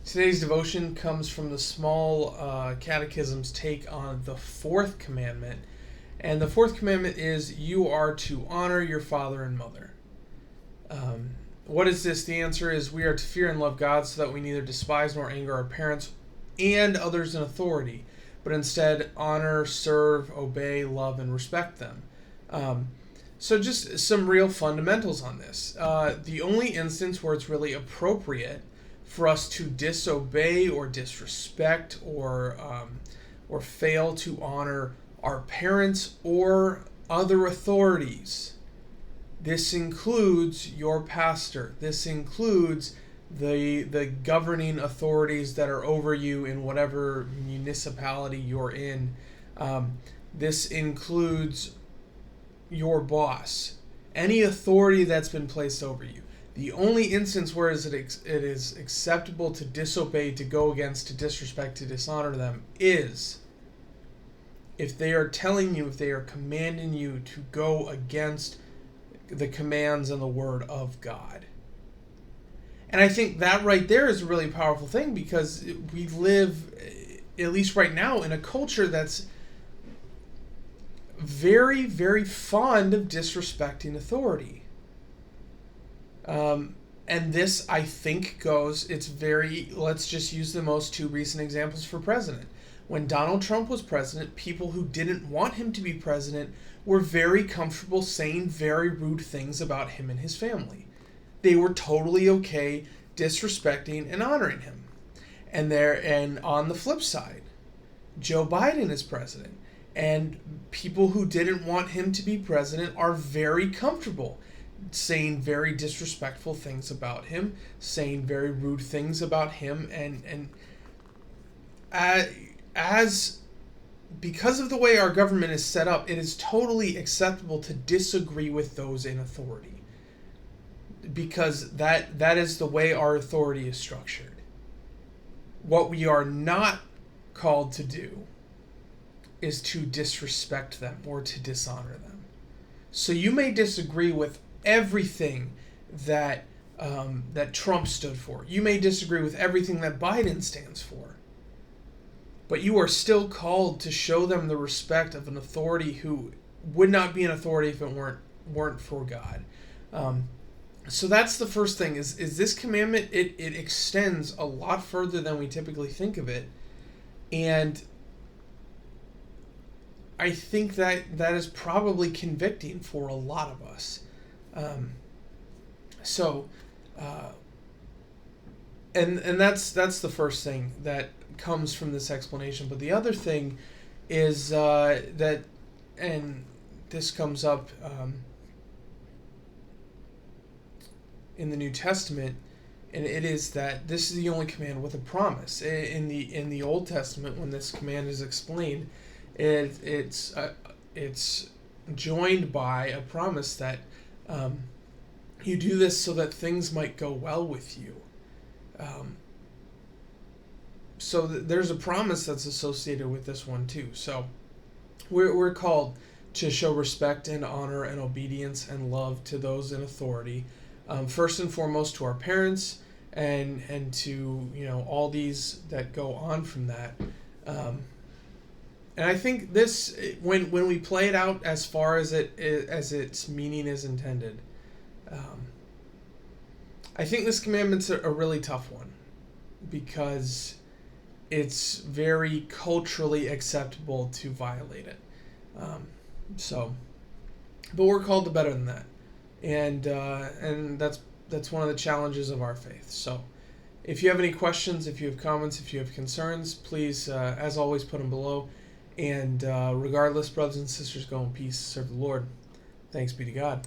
Today's devotion comes from the small Catechism's take on the fourth commandment. And the fourth commandment is, you are to honor your father and mother. What is this? The answer is, we are to fear and love God so that we neither despise nor anger our parents and others in authority, but instead honor, serve, obey, love, and respect them. So just some real fundamentals on this. The only instance where it's really appropriate for us to disobey or disrespect or fail to honor our parents or other authorities. This includes your pastor. This includes the governing authorities that are over you in whatever municipality you're in. This includes your boss, any authority that's been placed over you. The only instance where it is acceptable to disobey, to go against, to disrespect, to dishonor them is if they are telling you, if they are commanding you to go against the commands and the word of God. And I think that right there is a really powerful thing, because we live, at least right now, in a culture that's very, very fond of disrespecting authority. And this, I think, let's just use the most two recent examples for president. When Donald Trump was president, people who didn't want him to be president were very comfortable saying very rude things about him and his family. They were totally okay disrespecting and honoring him. And on the flip side, Joe Biden is president, and people who didn't want him to be president are very comfortable saying very disrespectful things about him, saying very rude things about him, and because of the way our government is set up, it is totally acceptable to disagree with those in authority, because that is the way our authority is structured. What we are not called to do is to disrespect them or to dishonor them. So you may disagree with everything that Trump stood for. You may disagree with everything that Biden stands for. But you are still called to show them the respect of an authority who would not be an authority if it weren't for God. So that's the first thing, is this commandment, it extends a lot further than we typically think of it. And I think that is probably convicting for a lot of us. And that's the first thing that comes from this explanation. But the other thing is that, and this comes up in the New Testament, and it is that this is the only command with a promise. In the Old Testament, when this command is explained, it's joined by a promise that you do this so that things might go well with you. So there's a promise that's associated with this one too. So we're called to show respect and honor and obedience and love to those in authority. First and foremost to our parents, and to all these that go on from that. And I think this, when we play it out as far as its meaning is intended, I think this commandment's a really tough one, because it's very culturally acceptable to violate it. But we're called to better than that, and that's one of the challenges of our faith. So, if you have any questions, if you have comments, if you have concerns, please, as always, put them below. And regardless, brothers and sisters, go in peace, serve the Lord. Thanks be to God.